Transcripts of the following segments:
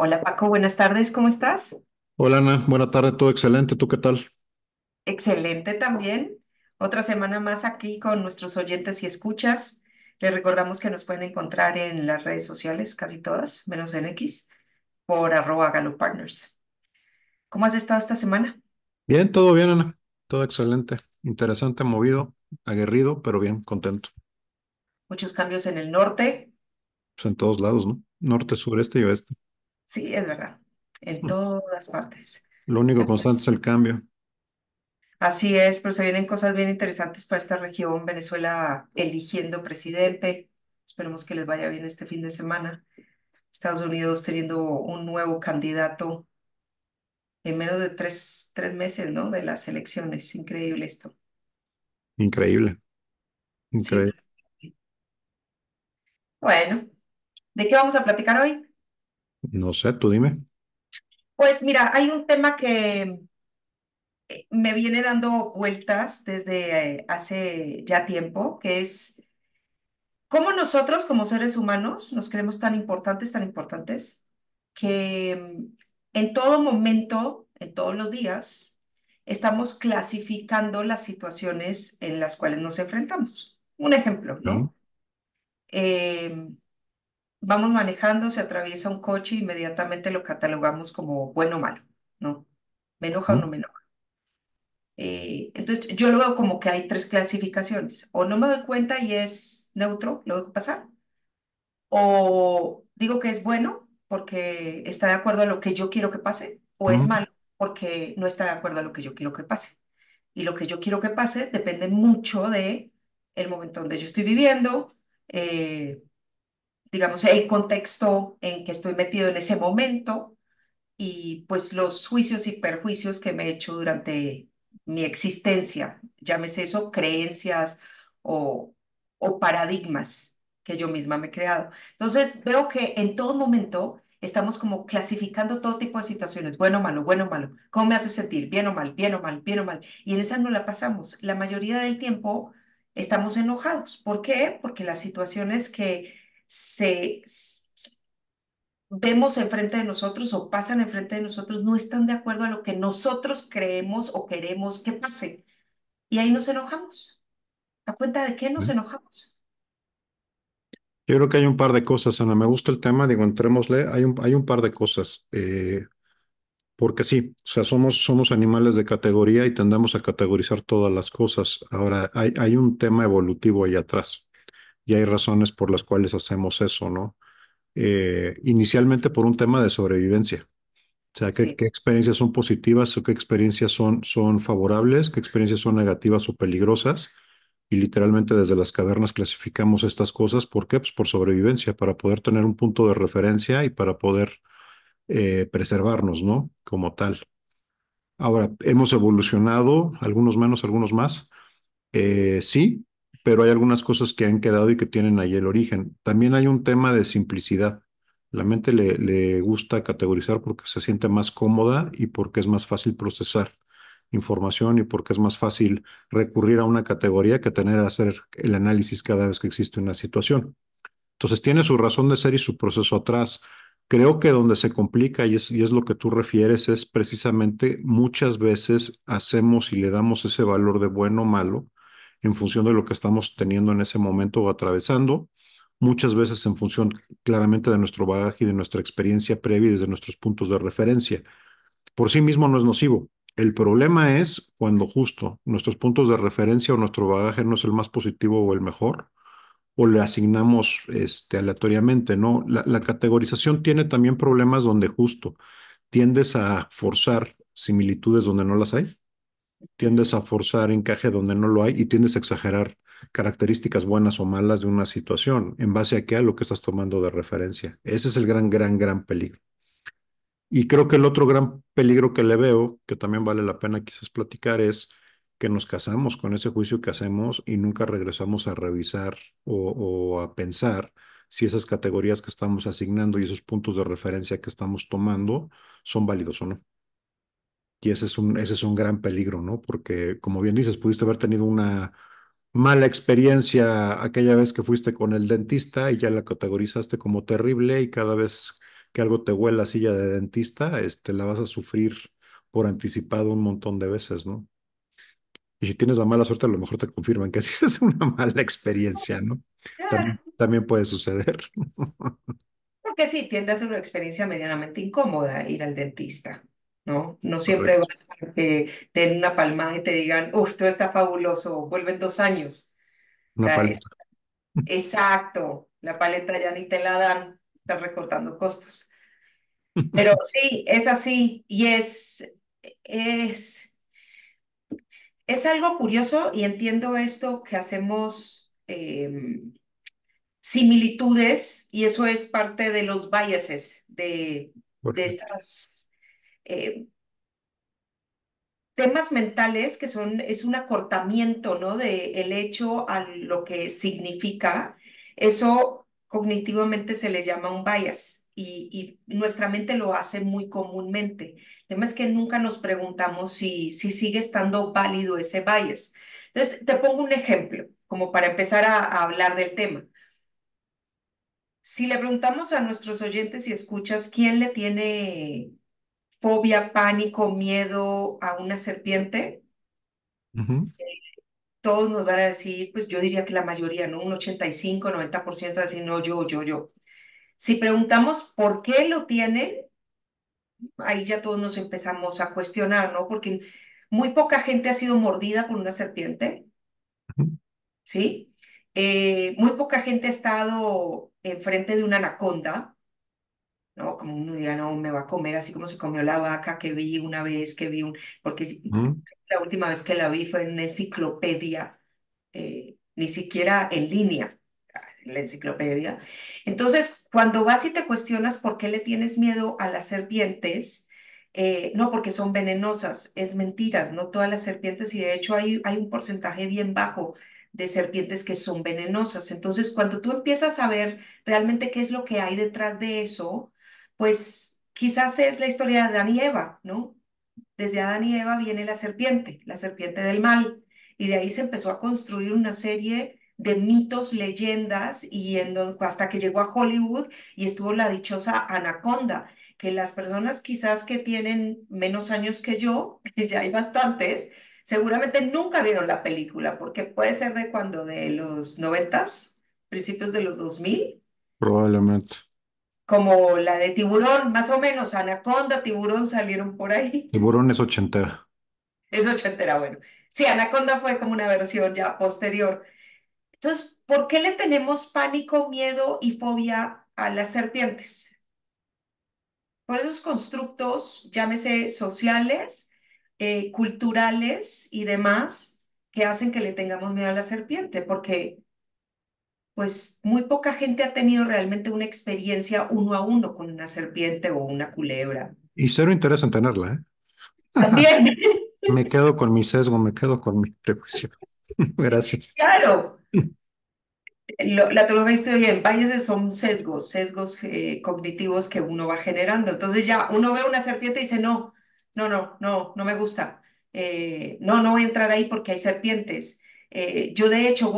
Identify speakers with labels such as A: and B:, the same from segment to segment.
A: Hola Paco, buenas tardes, ¿cómo estás?
B: Hola Ana, buena tarde, todo excelente, ¿tú qué tal?
A: Excelente también. Otra semana más aquí con nuestros oyentes y escuchas. Les recordamos que nos pueden encontrar en las redes sociales, casi todas, menos en X, por @GaloPartners. ¿Cómo has estado esta semana?
B: Bien, todo bien Ana, todo excelente, interesante, movido, aguerrido, pero bien, contento.
A: Muchos cambios en el norte.
B: Pues en todos lados, ¿no? Norte, sureste y oeste.
A: Sí, es verdad, en
B: Mm.
A: todas partes.
B: Lo único
A: Entonces,
B: constante es el cambio.
A: así es, pero se vienen cosas bien interesantes para esta región. Venezuela eligiendo presidente. Esperemos que les vaya bien este fin de semana. Estados Unidos teniendo un nuevo candidato en menos de tres meses, ¿no? De las elecciones. Increíble esto.
B: Increíble,
A: Sí.
B: increíble.
A: Bueno, ¿de qué vamos a platicar hoy?
B: No sé, tú dime.
A: Pues mira, hay un tema que me viene dando vueltas desde hace ya tiempo, que es cómo nosotros como seres humanos nos creemos tan importantes, que en todo momento, en todos los días, estamos clasificando las situaciones en las cuales nos enfrentamos. Un ejemplo,
B: Sí.
A: ¿no? Eh, Vamos manejando, se atraviesa un coche, inmediatamente lo catalogamos como bueno o malo, ¿no? ¿Me enoja o no
B: Ujú,
A: me enoja? Entonces, yo lo veo como que hay tres clasificaciones. O no me doy cuenta y es neutro, lo dejo pasar. O digo que es bueno porque está de acuerdo a lo que yo quiero que pase, o es
B: ujú,
A: malo porque no está de acuerdo a lo que yo quiero que pase. Y lo que yo quiero que pase depende mucho de el momento donde yo estoy viviendo, eh, digamos, el contexto en que estoy metido en ese momento y pues los juicios y perjuicios que me he hecho durante mi existencia, llámese eso, creencias o, o paradigmas que yo misma me he creado. Entonces veo que en todo momento estamos como clasificando todo tipo de situaciones, bueno o malo, bueno o malo, ¿cómo me hace sentir? Bien o mal, bien o mal, bien o mal. Y en esa no la pasamos. La mayoría del tiempo estamos enojados. ¿Por qué? Porque las situaciones que se vemos enfrente de nosotros o pasan enfrente de nosotros no están de acuerdo a lo que nosotros creemos o queremos que pase. Y ahí nos enojamos. ¿A cuenta de qué nos
B: sí.
A: enojamos?
B: Yo creo que hay un par de cosas, Ana. Me gusta el tema, digo, entrémosle. Hay un par de cosas. Porque sí, o sea, somos animales de categoría y tendemos a categorizar todas las cosas. Ahora, hay un tema evolutivo ahí atrás y hay razones por las cuales hacemos eso, ¿no? Inicialmente por un tema de sobrevivencia. O sea, ¿qué,
A: Sí,
B: qué experiencias son positivas o qué experiencias son favorables, qué experiencias son negativas o peligrosas? Y literalmente desde las cavernas clasificamos estas cosas. ¿Por qué? Pues por sobrevivencia, para poder tener un punto de referencia y para poder preservarnos, ¿no? Como tal. Ahora, hemos evolucionado, algunos menos, algunos más, sí, pero hay algunas cosas que han quedado y que tienen ahí el origen. También hay un tema de simplicidad. La mente le gusta categorizar porque se siente más cómoda y porque es más fácil procesar información y porque es más fácil recurrir a una categoría que tener a hacer el análisis cada vez que existe una situación. Entonces tiene su razón de ser y su proceso atrás. Creo que donde se complica, y es lo que tú refieres, es precisamente muchas veces hacemos y le damos ese valor de bueno o malo en función de lo que estamos teniendo en ese momento o atravesando, muchas veces en función claramente de nuestro bagaje y de nuestra experiencia previa y desde nuestros puntos de referencia. Por sí mismo no es nocivo. El problema es cuando justo nuestros puntos de referencia o nuestro bagaje no es el más positivo o el mejor o le asignamos aleatoriamente, ¿no? La categorización tiene también problemas donde justo tiendes a forzar similitudes donde no las hay, tiendes a forzar encaje donde no lo hay y tiendes a exagerar características buenas o malas de una situación en base a qué a lo que estás tomando de referencia. Ese es el gran, gran, gran peligro. Y creo que el otro gran peligro que le veo, que también vale la pena quizás platicar, es que nos casamos con ese juicio que hacemos y nunca regresamos a revisar o a pensar si esas categorías que estamos asignando y esos puntos de referencia que estamos tomando son válidos o no. Y ese es un gran peligro, ¿no? Porque, como bien dices, pudiste haber tenido una mala experiencia aquella vez que fuiste con el dentista y ya la categorizaste como terrible y cada vez que algo te huele la silla de dentista, la vas a sufrir por anticipado un montón de veces, ¿no? Y si tienes la mala suerte, a lo mejor te confirman que sí es una mala experiencia, ¿no?
A: Claro,
B: También puede suceder.
A: porque sí, tiende a ser una experiencia medianamente incómoda ir al dentista, ¿no? No siempre
B: Correcto.
A: vas a que te den una palmada y te digan, uff, todo está fabuloso, vuelven 2 años. O
B: Una
A: sea,
B: paleta.
A: exacto, la paleta ya ni te la dan, están recortando costos. Pero sí, es así y es, es algo curioso y entiendo esto que hacemos similitudes y eso es parte de los biases de
B: Correcto.
A: estas eh, temas mentales que es un acortamiento, ¿no? De el hecho a lo que significa. Eso cognitivamente se le llama un bias y nuestra mente lo hace muy comúnmente. El tema es que nunca nos preguntamos si sigue estando válido ese bias. Entonces, te pongo un ejemplo, como para empezar a hablar del tema. Si le preguntamos a nuestros oyentes y escuchas quién le tiene fobia, pánico, miedo a una serpiente,
B: Ujú,
A: todos nos van a decir, pues yo diría que la mayoría, ¿no? Un 85-90% va a decir, no, yo. Si preguntamos por qué lo tienen, ahí ya todos nos empezamos a cuestionar, ¿no? Porque muy poca gente ha sido mordida por una serpiente,
B: ujú,
A: ¿sí? Muy poca gente ha estado enfrente de una anaconda, ¿no? Como uno diga, no, me va a comer así como se comió la vaca que vi una vez, porque
B: ujú,
A: la última vez que la vi fue en una enciclopedia ni siquiera en línea, en la enciclopedia. Entonces, cuando vas y te cuestionas por qué le tienes miedo a las serpientes, no porque son venenosas, es mentiras, no todas las serpientes, y de hecho hay un porcentaje bien bajo de serpientes que son venenosas. Entonces, cuando tú empiezas a ver realmente qué es lo que hay detrás de eso, pues quizás es la historia de Adán y Eva, ¿no? Desde Adán y Eva viene la serpiente del mal, y de ahí se empezó a construir una serie de mitos, leyendas, hasta que llegó a Hollywood y estuvo la dichosa Anaconda, que las personas quizás que tienen menos años que yo, que ya hay bastantes, seguramente nunca vieron la película, porque puede ser de cuando, de los 90, principios de los 2000,
B: probablemente.
A: como la de Tiburón, más o menos, Anaconda, Tiburón salieron por ahí.
B: Tiburón es ochentera.
A: Es ochentera, bueno. Sí, Anaconda fue como una versión ya posterior. Entonces, ¿por qué le tenemos pánico, miedo y fobia a las serpientes? Por esos constructos, llámese sociales, culturales y demás, que hacen que le tengamos miedo a la serpiente, porque pues muy poca gente ha tenido realmente una experiencia uno a uno con una serpiente o una culebra.
B: Y cero interés en tenerla, ¿eh?
A: También,
B: Me quedo con mi sesgo, me quedo con mi prejuicio. Gracias.
A: claro. La teoría estoy bien, biases son sesgos cognitivos que uno va generando. Entonces ya uno ve una serpiente y dice, no me gusta. No voy a entrar ahí porque hay serpientes. Yo de hecho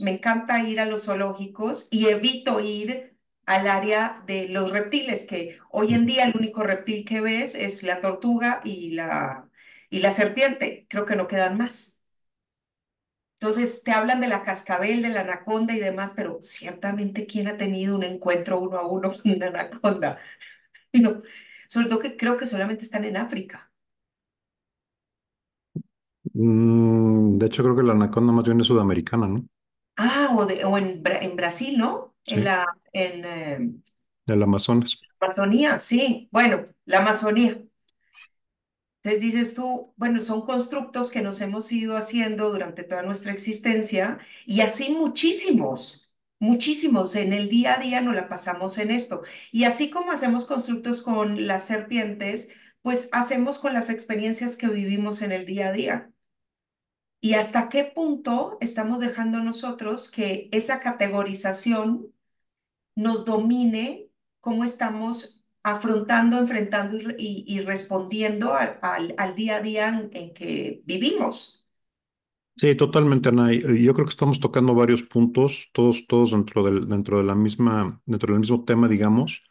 A: me encanta ir a los zoológicos y evito ir al área de los reptiles, que hoy en día el único reptil que ves es la tortuga y la serpiente. Creo que no quedan más. Entonces te hablan de la cascabel, de la anaconda y demás, pero ciertamente ¿quién ha tenido un encuentro uno a uno con una anaconda? No, sobre todo que creo que solamente están en África.
B: De hecho, creo que la anaconda más bien es sudamericana, ¿no?
A: O en Brasil, ¿no?
B: Sí,
A: En
B: del Amazonas.
A: Amazonía, sí, bueno, la Amazonía. Entonces dices tú, bueno, son constructos que nos hemos ido haciendo durante toda nuestra existencia y así muchísimos. En el día a día nos la pasamos en esto. Y así como hacemos constructos con las serpientes, pues hacemos con las experiencias que vivimos en el día a día. ¿Y hasta qué punto estamos dejando nosotros que esa categorización nos domine, cómo estamos afrontando, enfrentando y respondiendo al día a día en que vivimos?
B: Sí, totalmente, Ana. Y yo creo que estamos tocando varios puntos, todos dentro del mismo tema, digamos.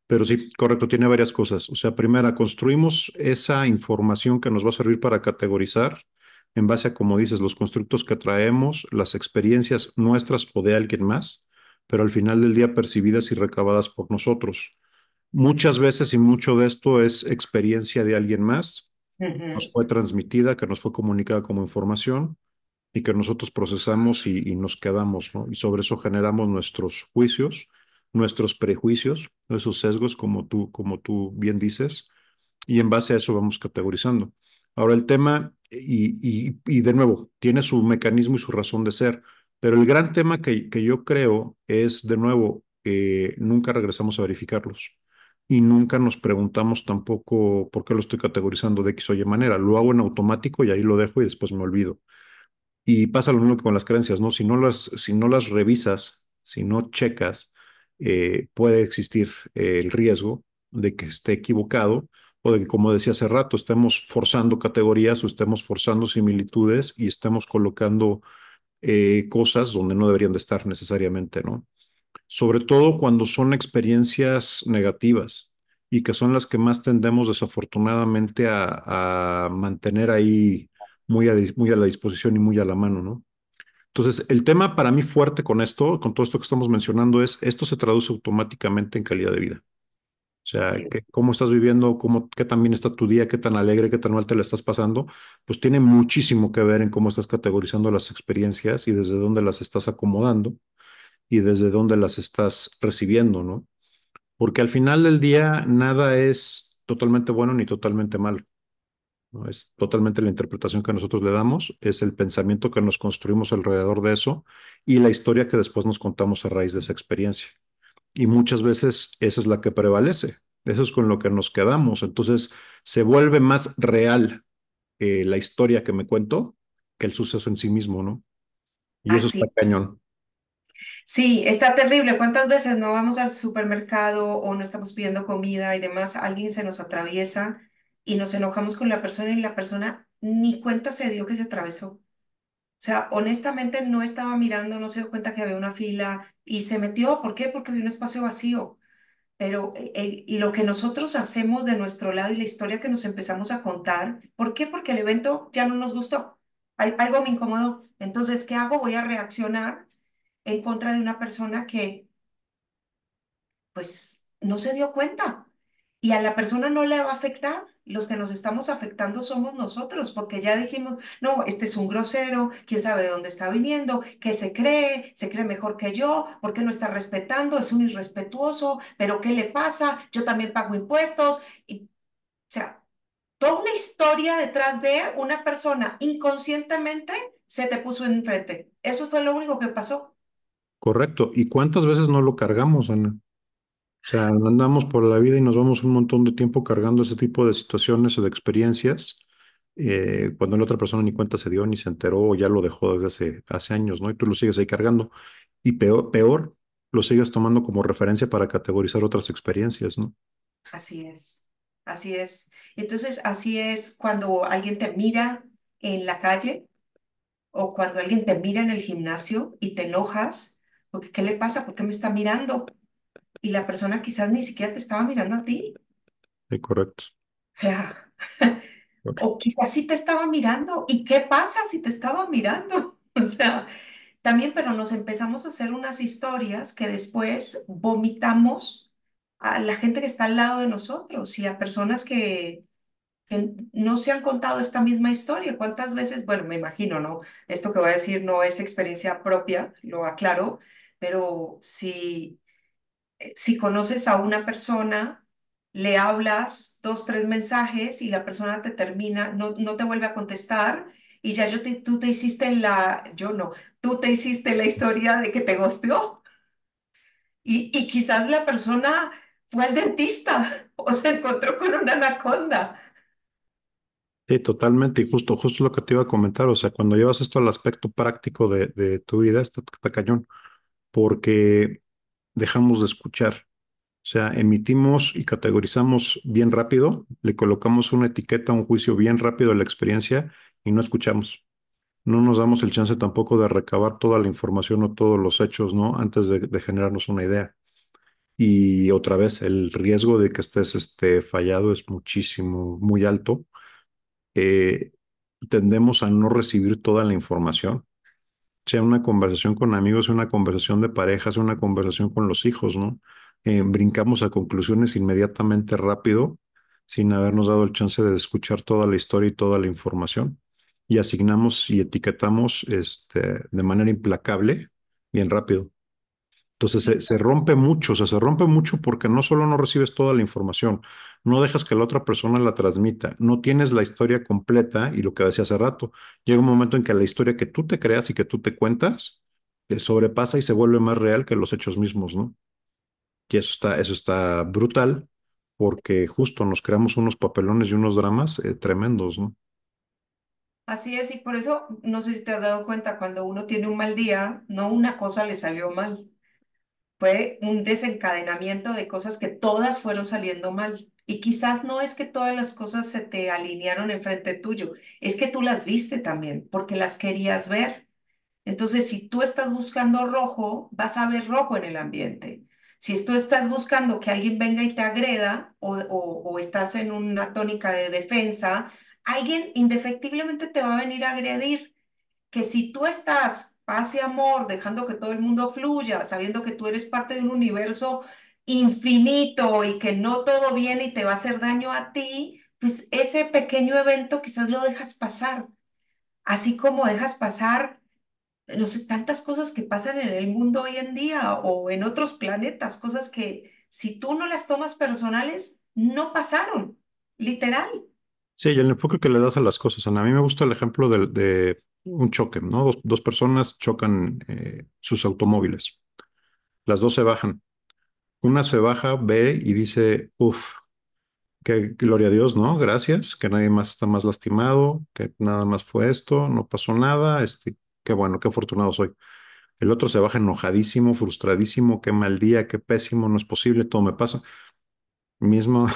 B: Pero sí, correcto, tiene varias cosas. O sea, primera, construimos esa información que nos va a servir para categorizar en base a, como dices, los constructos que traemos, las experiencias nuestras o de alguien más, pero al final del día percibidas y recabadas por nosotros. Muchas veces y mucho de esto es experiencia de alguien más, nos
A: Ujú.
B: fue transmitida, que nos fue comunicada como información y que nosotros procesamos y nos quedamos, ¿no? Y sobre eso generamos nuestros juicios, nuestros prejuicios, esos sesgos, como tú bien dices, y en base a eso vamos categorizando. Ahora el tema, y de nuevo, tiene su mecanismo y su razón de ser, pero el gran tema que yo creo es, de nuevo, nunca regresamos a verificarlos. Y nunca nos preguntamos tampoco por qué lo estoy categorizando de X o Y manera. Lo hago en automático y ahí lo dejo y después me olvido. Y pasa lo mismo que con las creencias, ¿no? Si no las revisas, si no checas, puede existir el riesgo de que esté equivocado o de que, como decía hace rato, estemos forzando categorías o estemos forzando similitudes y estemos colocando cosas donde no deberían de estar necesariamente, ¿no? Sobre todo cuando son experiencias negativas y que son las que más tendemos desafortunadamente a mantener ahí muy a la disposición y muy a la mano, ¿no? Entonces, el tema para mí fuerte con esto, con todo esto que estamos mencionando, es esto se traduce automáticamente en calidad de vida. O sea,
A: Sí,
B: cómo estás viviendo, qué tan bien está tu día, qué tan alegre, qué tan mal te la estás pasando, pues tiene muchísimo que ver en cómo estás categorizando las experiencias y desde dónde las estás acomodando y desde dónde las estás recibiendo, ¿no? Porque al final del día nada es totalmente bueno ni totalmente malo, ¿no? Es totalmente la interpretación que nosotros le damos, es el pensamiento que nos construimos alrededor de eso y la historia que después nos contamos a raíz de esa experiencia. Y muchas veces esa es la que prevalece, eso es con lo que nos quedamos. Entonces se vuelve más real la historia que me cuento que el suceso en sí mismo, ¿no? Y eso está
A: así.
B: cañón.
A: Sí, está terrible. ¿Cuántas veces no vamos al supermercado o no estamos pidiendo comida y demás? Alguien se nos atraviesa y nos enojamos con la persona y la persona ni cuenta se dio que se atravesó. O sea, honestamente no estaba mirando, no se dio cuenta que había una fila y se metió. ¿Por qué? Porque había un espacio vacío. Pero y lo que nosotros hacemos de nuestro lado y la historia que nos empezamos a contar, ¿por qué? Porque el evento ya no nos gustó. Algo me incomodó. Entonces, ¿qué hago? Voy a reaccionar en contra de una persona que pues no se dio cuenta. Y a la persona no le va a afectar. Los que nos estamos afectando somos nosotros, porque ya dijimos, no, este es un grosero, quién sabe de dónde está viniendo, qué se cree mejor que yo, por qué no está respetando, es un irrespetuoso, pero ¿qué le pasa? Yo también pago impuestos. Y, o sea, toda una historia detrás de una persona inconscientemente se te puso enfrente. Eso fue lo único que pasó.
B: Correcto. ¿Y cuántas veces no lo cargamos, Ana? O sea, andamos por la vida y nos vamos un montón de tiempo cargando ese tipo de situaciones o de experiencias, cuando la otra persona ni cuenta se dio, ni se enteró, o ya lo dejó desde hace años, ¿no? Y tú lo sigues ahí cargando. Y peor, lo sigues tomando como referencia para categorizar otras experiencias, ¿no?
A: Así es, así es. Entonces, así es cuando alguien te mira en la calle o cuando alguien te mira en el gimnasio y te enojas, porque ¿qué le pasa? ¿Por qué me está mirando? Y la persona quizás ni siquiera te estaba mirando a ti.
B: Sí, correcto.
A: O sea,
B: Correcto.
A: o quizás sí te estaba mirando. ¿Y qué pasa si te estaba mirando? O sea, también, pero nos empezamos a hacer unas historias que después vomitamos a la gente que está al lado de nosotros y a personas que no se han contado esta misma historia. ¿Cuántas veces? Bueno, me imagino, ¿no? Esto que voy a decir no es experiencia propia, lo aclaro, pero si conoces a una persona, le hablas dos, tres mensajes y la persona te termina, no te vuelve a contestar y ya tú te hiciste yo no, tú te hiciste la historia de que te gosteó y quizás la persona fue al dentista o se encontró con una anaconda.
B: Sí, totalmente. Y justo lo que te iba a comentar. O sea, cuando llevas esto al aspecto práctico de tu vida, está cañón, porque dejamos de escuchar. O sea, emitimos y categorizamos bien rápido, le colocamos una etiqueta, un juicio bien rápido a la experiencia y no escuchamos. No nos damos el chance tampoco de recabar toda la información o todos los hechos, ¿no? Antes de generarnos una idea. Y otra vez, el riesgo de que estés fallado es muchísimo, muy alto. Eh, Tendemos a no recibir toda la información, sea una conversación con amigos, sea una conversación de pareja, sea una conversación con los hijos, ¿no? Brincamos a conclusiones inmediatamente rápido, sin habernos dado el chance de escuchar toda la historia y toda la información. Y asignamos y etiquetamos de manera implacable, bien rápido. Entonces se rompe mucho, o sea, se rompe mucho porque no solo no recibes toda la información, no dejas que la otra persona la transmita, no tienes la historia completa y lo que decía hace rato, llega un momento en que la historia que tú te creas y que tú te cuentas sobrepasa y se vuelve más real que los hechos mismos, ¿no? Y eso está brutal porque justo nos creamos unos papelones y unos dramas tremendos, ¿no?
A: Así es, y por eso no sé si te has dado cuenta, cuando uno tiene un mal día, no una cosa le salió mal, fue un desencadenamiento de cosas que todas fueron saliendo mal. Y quizás no es que todas las cosas se te alinearon enfrente tuyo, es que tú las viste también, porque las querías ver. Entonces, si tú estás buscando rojo, vas a ver rojo en el ambiente. Si tú estás buscando que alguien venga y te agreda o estás en una tónica de defensa, alguien indefectiblemente te va a venir a agredir. Que si tú estás paz y amor, dejando que todo el mundo fluya, sabiendo que tú eres parte de un universo infinito y que no todo viene y te va a hacer daño a ti, pues ese pequeño evento quizás lo dejas pasar, así como dejas pasar, no sé, tantas cosas que pasan en el mundo hoy en día o en otros planetas, cosas que si tú no las tomas personales, no pasaron, literal.
B: Sí, y el enfoque que le das a las cosas. A mí me gusta el ejemplo de un choque, ¿no? Dos personas chocan sus automóviles. Las dos se bajan. Una se baja, ve y dice, uff, qué gloria a Dios, ¿no? Gracias, que nadie más está más lastimado, que nada más fue esto, no pasó nada, qué bueno, qué afortunado soy. El otro se baja enojadísimo, frustradísimo, qué mal día, qué pésimo, no es posible, todo me pasa. Mismo,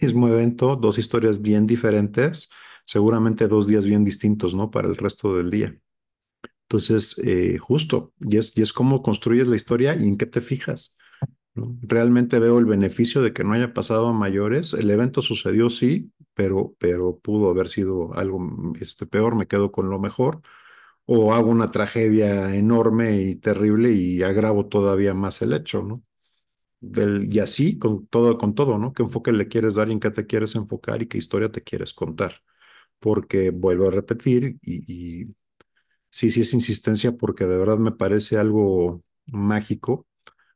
B: mismo evento, dos historias bien diferentes, seguramente 2 días bien distintos, ¿no? Para el resto del día. Entonces, justo, y es cómo construyes la historia y en qué te fijas, ¿no? Realmente veo el beneficio de que no haya pasado a mayores. El evento sucedió, sí, pero pudo haber sido algo peor, me quedo con lo mejor. O hago una tragedia enorme y terrible y agravo todavía más el hecho, ¿no? Y así con todo, ¿no? ¿Qué enfoque le quieres dar y en qué te quieres enfocar y qué historia te quieres contar? Porque vuelvo a repetir y sí, sí es insistencia porque de verdad me parece algo mágico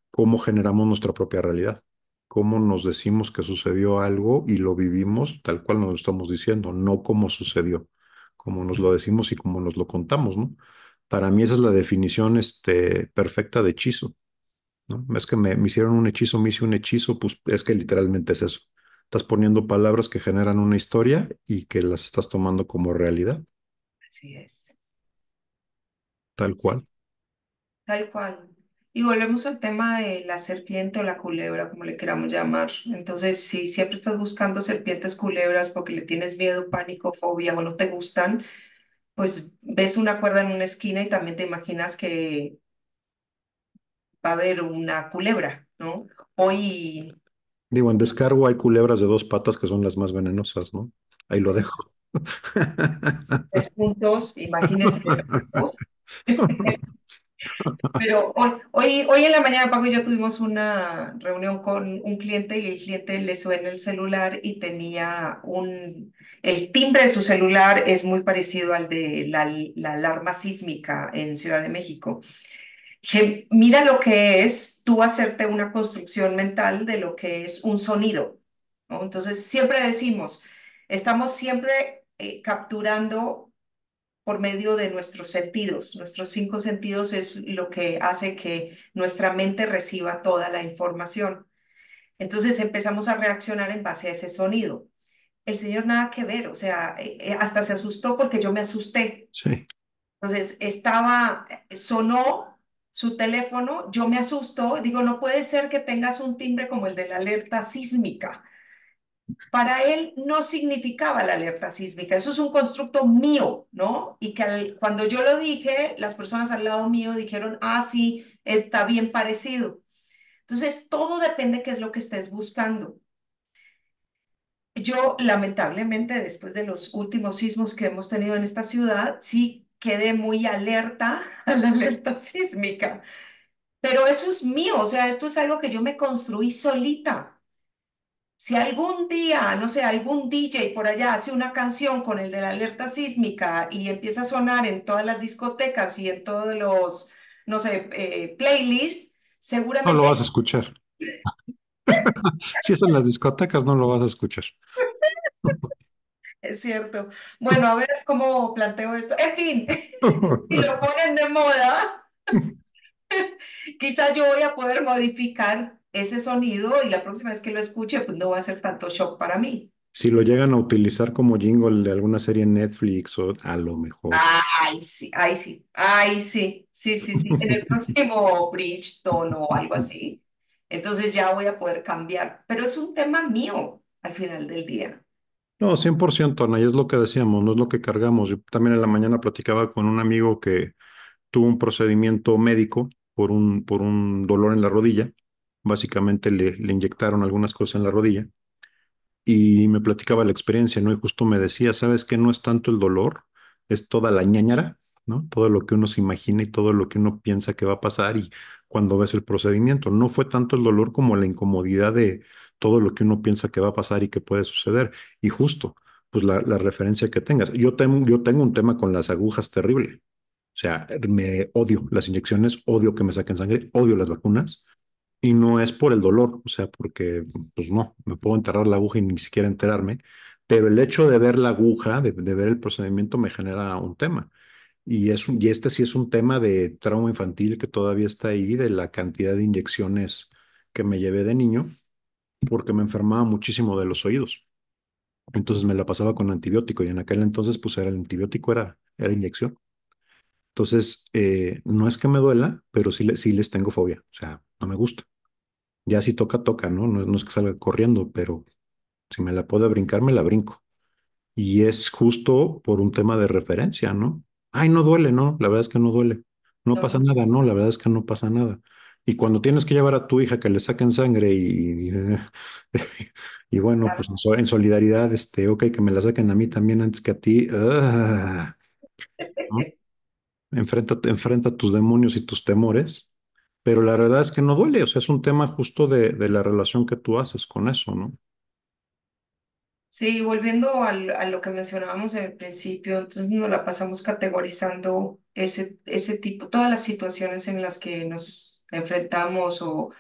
B: cómo generamos nuestra propia realidad, cómo nos decimos que sucedió algo y lo vivimos tal cual nos lo estamos diciendo, no como sucedió, como nos lo decimos y como nos lo contamos, ¿no? Para mí esa es la definición perfecta de hechizo, ¿no? Es que me hicieron un hechizo, me hice un hechizo, pues es que literalmente es eso. Estás poniendo palabras que generan una historia y que las estás tomando como realidad,
A: Así es.
B: tal
A: Sí,
B: cual.
A: tal cual. Y volvemos al tema de la serpiente o la culebra, como le queramos llamar. Entonces, si siempre estás buscando serpientes, culebras, porque le tienes miedo, pánico, fobia o no te gustan, pues ves una cuerda en una esquina y también te imaginas que va a haber una culebra, ¿no? Hoy,
B: Digo, en descargo hay culebras de 2 patas que son las más venenosas, ¿no? Ahí lo dejo.
A: juntos, imagínense esto. Pero hoy en la mañana, Paco y yo tuvimos una reunión con un cliente y el cliente le suena el celular y tenía el timbre de su celular es muy parecido al de la alarma sísmica en Ciudad de México. Dije, mira lo que es tú hacerte una construcción mental de lo que es un sonido, ¿no? Entonces, siempre decimos, estamos siempre capturando por medio de nuestros sentidos. Nuestros 5 sentidos es lo que hace que nuestra mente reciba toda la información. Entonces empezamos a reaccionar en base a ese sonido. El señor nada que ver, o sea, hasta se asustó porque yo me asusté.
B: Sí.
A: Entonces sonó su teléfono, yo me asusto, digo, no puede ser que tengas un timbre como el de la alerta sísmica. Para él no significaba la alerta sísmica, eso es un constructo mío, ¿no? Y que cuando yo lo dije, las personas al lado mío dijeron, ah, sí, está bien parecido. Entonces, todo depende qué es lo que estés buscando. Yo, lamentablemente, después de los últimos sismos que hemos tenido en esta ciudad, sí quedé muy alerta a la alerta sísmica. Pero eso es mío, o sea, esto es algo que yo me construí solita. Si algún día, no sé, algún DJ por allá hace una canción con el de la alerta sísmica y empieza a sonar en todas las discotecas y en todos los, no sé, playlists,
B: No lo
A: seguramente
B: vas a escuchar. Si es en las discotecas, no lo vas a escuchar.
A: es cierto. Bueno, a ver cómo planteo esto. En fin, si lo ponen de moda, quizás yo voy a poder modificar ese sonido y la próxima vez que lo escuche, pues no va a ser tanto shock para mí.
B: Si lo llegan a utilizar como jingle de alguna serie en Netflix o a lo mejor.
A: Ay, sí, ay, sí, ay, sí, sí, sí, sí, en el próximo Bridgestone o algo así. Entonces ya voy a poder cambiar, pero es un tema mío al final del día.
B: No, 100%, Ana, y es lo que decíamos, no es lo que cargamos. Yo también en la mañana platicaba con un amigo que tuvo un procedimiento médico por un dolor en la rodilla. Básicamente le inyectaron algunas cosas en la rodilla y me platicaba la experiencia, ¿no? Y justo me decía, ¿sabes qué? No es tanto el dolor, es toda la ñáñara, ¿no? Todo lo que uno se imagina y todo lo que uno piensa que va a pasar y cuando ves el procedimiento. No fue tanto el dolor como la incomodidad de todo lo que uno piensa que va a pasar y que puede suceder. Y justo, pues la referencia que tengas. Yo tengo un tema con las agujas terrible. O sea, me odio las inyecciones, odio que me saquen sangre, odio las vacunas. Y no es por el dolor, o sea, porque, pues no, me puedo enterrar la aguja y ni siquiera enterarme, pero el hecho de ver la aguja, de ver el procedimiento, me genera un tema. Y este sí es un tema de trauma infantil que todavía está ahí, de la cantidad de inyecciones que me llevé de niño, porque me enfermaba muchísimo de los oídos. Entonces me la pasaba con antibiótico y en aquel entonces, pues era el antibiótico, era inyección. Entonces, no es que me duela, pero sí les tengo fobia, o sea, no me gusta. Ya si toca, toca, ¿no? No, no es que salga corriendo, pero si me la puedo brincar, me la brinco. Y es justo por un tema de referencia, ¿no? Ay, no duele, ¿no? La verdad es que no duele. No
A: No,
B: pasa
A: no.
B: nada, no, la verdad es que no pasa nada. Y cuando tienes que llevar a tu hija que le saquen sangre y bueno, pues en solidaridad, ok, que me la saquen a mí también antes que a ti. ¿No? Enfrenta tus demonios y tus temores, pero la verdad es que no duele, o sea, es un tema justo de la relación que tú haces con eso, ¿no?
A: Sí, volviendo a lo que mencionábamos en el principio, entonces nos la pasamos categorizando ese tipo, todas las situaciones en las que nos enfrentamos o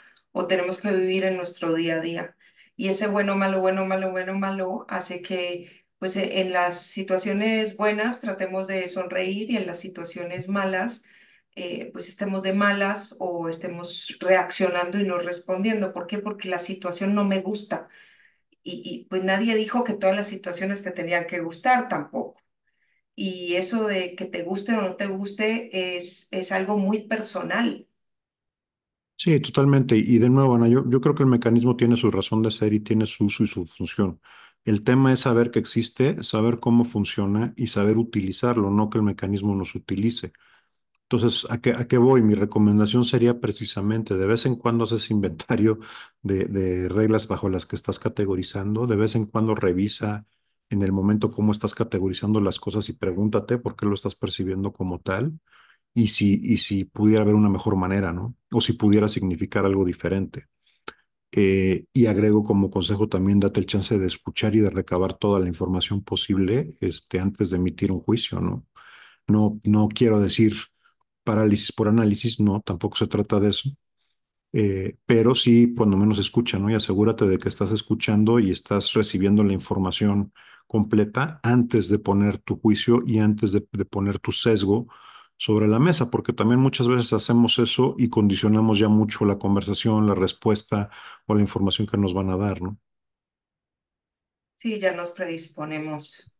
A: tenemos que vivir en nuestro día a día. Y ese bueno, malo, bueno, malo, bueno, malo hace que, pues, en las situaciones buenas tratemos de sonreír y en las situaciones malas, pues estemos de malas o estemos reaccionando y no respondiendo. ¿Por qué? Porque la situación no me gusta pues nadie dijo que todas las situaciones te tenían que gustar tampoco. Y eso de que te guste o no te guste es algo muy personal.
B: Sí, totalmente. Y de nuevo, Ana, yo creo que el mecanismo tiene su razón de ser y tiene su uso y su función. El tema es saber que existe, saber cómo funciona y saber utilizarlo, no que el mecanismo nos utilice. Entonces, a qué voy? Mi recomendación sería precisamente, de vez en cuando haces inventario de reglas bajo las que estás categorizando, de vez en cuando revisa en el momento cómo estás categorizando las cosas y pregúntate por qué lo estás percibiendo como tal y si pudiera haber una mejor manera, ¿no? O si pudiera significar algo diferente. Y agrego como consejo también, date el chance de escuchar y de recabar toda la información posible, antes de emitir un juicio, ¿no? No quiero decir parálisis por análisis, no, tampoco se trata de eso, pero sí, por lo menos escucha, ¿no? Y asegúrate de que estás escuchando y estás recibiendo la información completa antes de poner tu juicio y antes de poner tu sesgo sobre la mesa, porque también muchas veces hacemos eso y condicionamos ya mucho la conversación, la respuesta o la información que nos van a dar, ¿no?
A: Sí, ya nos predisponemos.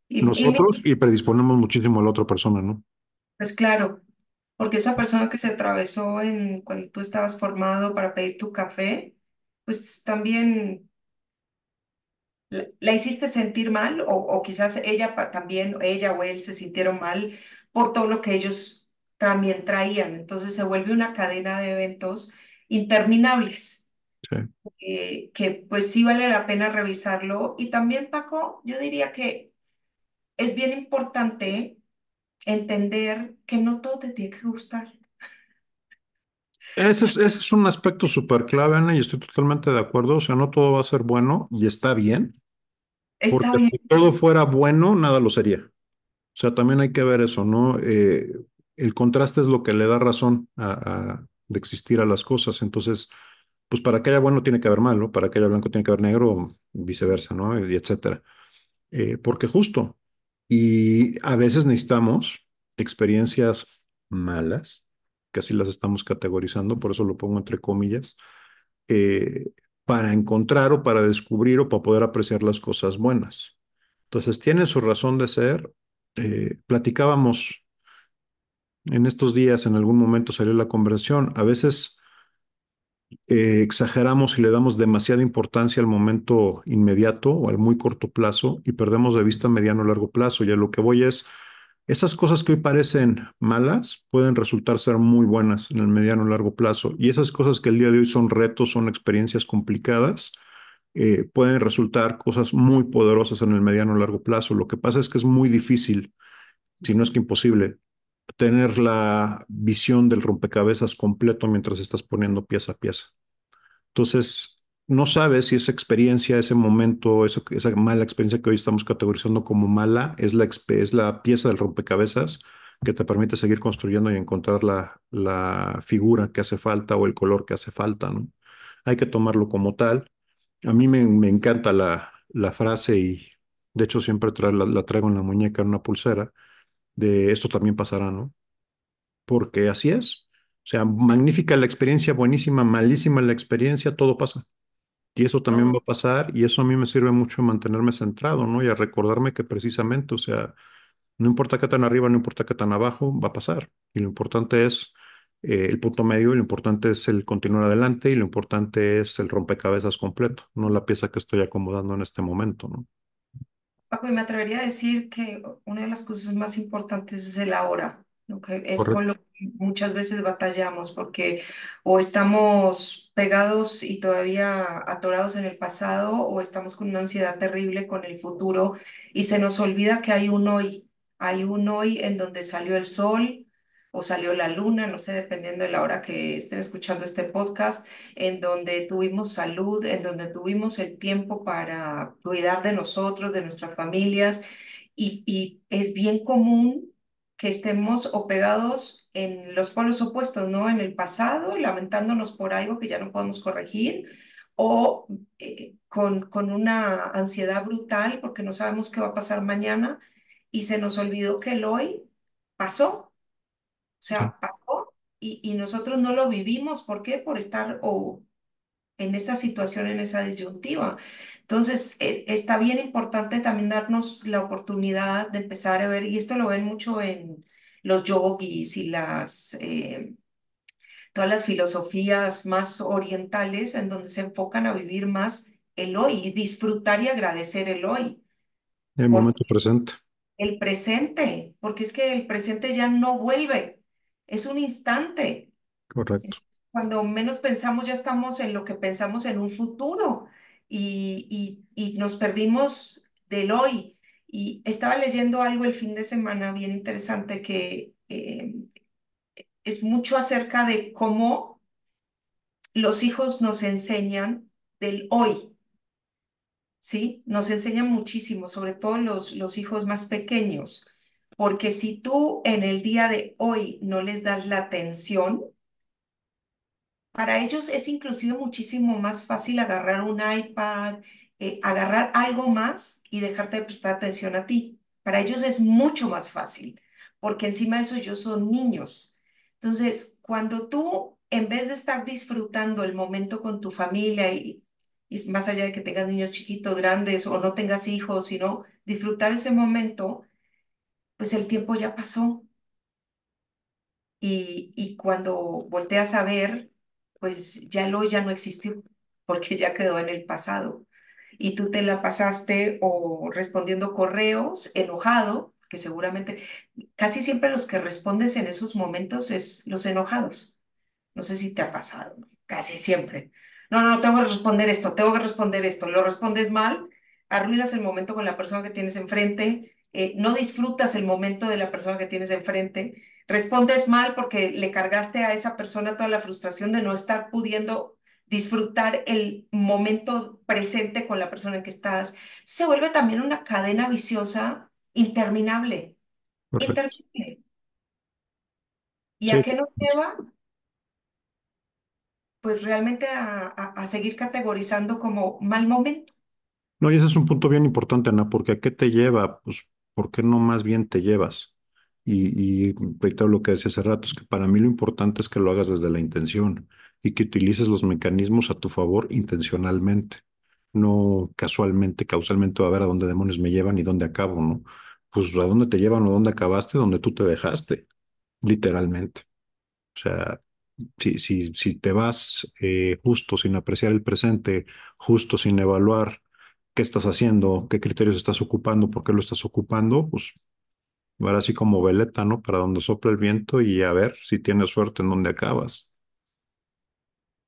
A: Mira,
B: Nosotros y predisponemos muchísimo a la otra persona, ¿no?
A: pues claro, porque esa persona que se atravesó cuando tú estabas formado para pedir tu café, pues también la hiciste sentir mal o quizás ella también, ella o él se sintieron mal por todo lo que ellos también traían. Entonces se vuelve una cadena de eventos interminables,
B: Sí.
A: que pues sí vale la pena revisarlo. Y también, Paco, yo diría que es bien importante entender que no todo te tiene que gustar.
B: Ese es un aspecto súper clave, Ana, y estoy totalmente de acuerdo. O sea, no todo va a ser bueno y está bien,
A: Está
B: porque
A: bien.
B: si todo fuera bueno, nada lo sería. O sea, también hay que ver eso, ¿no? El contraste es lo que le da razón de existir a las cosas. Entonces, pues para que haya bueno tiene que haber malo, para que haya blanco tiene que haber negro, viceversa, ¿no? Y etcétera. Porque justo, y a veces necesitamos experiencias malas, que así las estamos categorizando, por eso lo pongo entre comillas, eh, para encontrar o para descubrir o para poder apreciar las cosas buenas. Entonces, tiene su razón de ser. Platicábamos en estos días, en algún momento salió la conversación, a veces exageramos y le damos demasiada importancia al momento inmediato o al muy corto plazo y perdemos de vista mediano o largo plazo. Y a lo que voy es, esas cosas que hoy parecen malas pueden resultar ser muy buenas en el mediano o largo plazo. Y esas cosas que el día de hoy son retos, son experiencias complicadas, pueden resultar cosas muy poderosas en el mediano o largo plazo. Lo que pasa es que es muy difícil, si no es que imposible, tener la visión del rompecabezas completo mientras estás poniendo pieza a pieza. Entonces, no sabes si esa experiencia, ese momento, esa mala experiencia que hoy estamos categorizando como mala, es la pieza del rompecabezas que te permite seguir construyendo y encontrar la figura que hace falta o el color que hace falta, ¿no? Hay que tomarlo como tal. A mí me encanta la frase y de hecho siempre la traigo en la muñeca, en una pulsera, de esto también pasará, ¿no? Porque así es. O sea, magnífica la experiencia, buenísima, malísima la experiencia, todo pasa. Y eso también va a pasar y eso a mí me sirve mucho a mantenerme centrado, ¿no? Y a recordarme que precisamente, o sea, no importa qué tan arriba, no importa qué tan abajo, va a pasar. Y lo importante es el punto medio, y lo importante es el continuar adelante y lo importante es el rompecabezas completo, no la pieza que estoy acomodando en este momento, ¿no?
A: Paco, y me atrevería a decir que una de las cosas más importantes es el ahora, lo que es con
B: Correcto.
A: lo que muchas veces batallamos, porque o estamos pegados y todavía atorados en el pasado, o estamos con una ansiedad terrible con el futuro y se nos olvida que hay un hoy en donde salió el sol o salió la luna, no sé, dependiendo de la hora que estén escuchando este podcast, en donde tuvimos salud, en donde tuvimos el tiempo para cuidar de nosotros, de nuestras familias, y es bien común que estemos o pegados en los polos opuestos, ¿no? En el pasado, lamentándonos por algo que ya no podemos corregir, o con una ansiedad brutal porque no sabemos qué va a pasar mañana y se nos olvidó que el hoy pasó. O
B: Sí.
A: sea, pasó y nosotros no lo vivimos. ¿Por qué? Por estar o en esta situación, en esa disyuntiva. Entonces, está bien importante también darnos la oportunidad de empezar a ver, y esto lo ven mucho en los yogis y todas las filosofías más orientales, en donde se enfocan a vivir más el hoy y disfrutar y agradecer el hoy,
B: El
A: porque
B: momento presente.
A: el presente, porque es que el presente ya no vuelve, es un instante.
B: Correcto.
A: Cuando menos pensamos, ya estamos en lo que pensamos en un futuro y nos perdimos del hoy. Y estaba leyendo algo el fin de semana bien interesante que es mucho acerca de cómo los hijos nos enseñan del hoy, ¿sí? Nos enseñan muchísimo, sobre todo los hijos más pequeños, porque si tú en el día de hoy no les das la atención, para ellos es inclusive muchísimo más fácil agarrar un iPad, agarrar algo más y dejarte de prestar atención a ti. Para ellos es mucho más fácil, porque encima de eso ellos son niños. Entonces, cuando tú, en vez de estar disfrutando el momento con tu familia y más allá de que tengas niños chiquitos, grandes o no tengas hijos, sino disfrutar ese momento, pues el tiempo ya pasó y cuando volteas a ver, pues ya el hoy ya no existió, porque ya quedó en el pasado. Y tú te la pasaste o respondiendo correos, enojado, que seguramente casi siempre los que respondes en esos momentos es los enojados. No sé si te ha pasado, ¿no? casi siempre. No, no, tengo que responder esto, tengo que responder esto. Lo respondes mal, arruinas el momento con la persona que tienes enfrente, no disfrutas el momento de la persona que tienes enfrente, respondes mal porque le cargaste a esa persona toda la frustración de no estar pudiendo disfrutar el momento presente con la persona en que estás. Se vuelve también una cadena viciosa interminable,
B: Correcto.
A: interminable. ¿Y a
B: Sí.
A: qué nos lleva? Pues realmente a seguir categorizando como mal momento.
B: No, y ese es un punto bien importante, Ana, porque ¿a qué te lleva? Pues, ¿por qué no más bien te llevas? Y reitero lo que decía hace rato, es que para mí lo importante es que lo hagas desde la intención y que utilices los mecanismos a tu favor intencionalmente, no casualmente, causalmente, a ver a dónde demonios me llevan y dónde acabo, ¿no? Pues a dónde te llevan o dónde acabaste, donde tú te dejaste, literalmente. O sea, si te vas justo sin apreciar el presente, justo sin evaluar qué estás haciendo, qué criterios estás ocupando, por qué lo estás ocupando, pues va así como veleta, ¿no? Para donde sopla el viento y a ver si tienes suerte en donde acabas.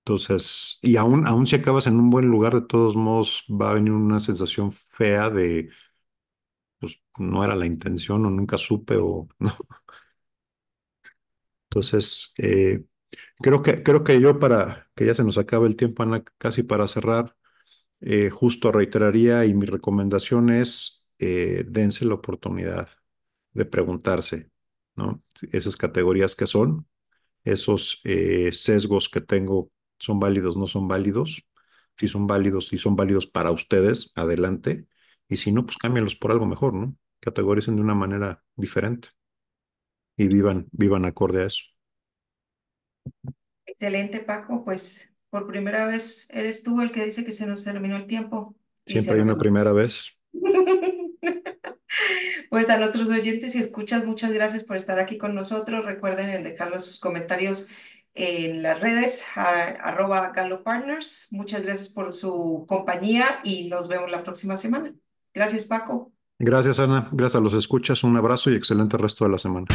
B: Entonces, y aún si acabas en un buen lugar, de todos modos va a venir una sensación fea de, pues no era la intención o nunca supe o no. Entonces, creo que yo para que ya se nos acabe el tiempo, Ana, casi para cerrar, justo reiteraría y mi recomendación es dense la oportunidad de preguntarse, ¿no? Si esas categorías que son, esos sesgos que tengo, ¿son válidos, no son válidos? Si son válidos, si son válidos para ustedes, adelante. Y si no, pues cámbialos por algo mejor, ¿no? Categoricen de una manera diferente y vivan acorde a eso.
A: Excelente, Paco. Pues por primera vez eres tú el que dice que se nos terminó el tiempo y se
B: Siempre hay
A: nos...
B: una primera vez.
A: Pues a nuestros oyentes y escuchas, muchas gracias por estar aquí con nosotros. Recuerden en dejarnos sus comentarios en las redes, @GaloPartners. Muchas gracias por su compañía y nos vemos la próxima semana. Gracias, Paco.
B: Gracias, Ana. Gracias a los escuchas. Un abrazo y excelente resto de la semana.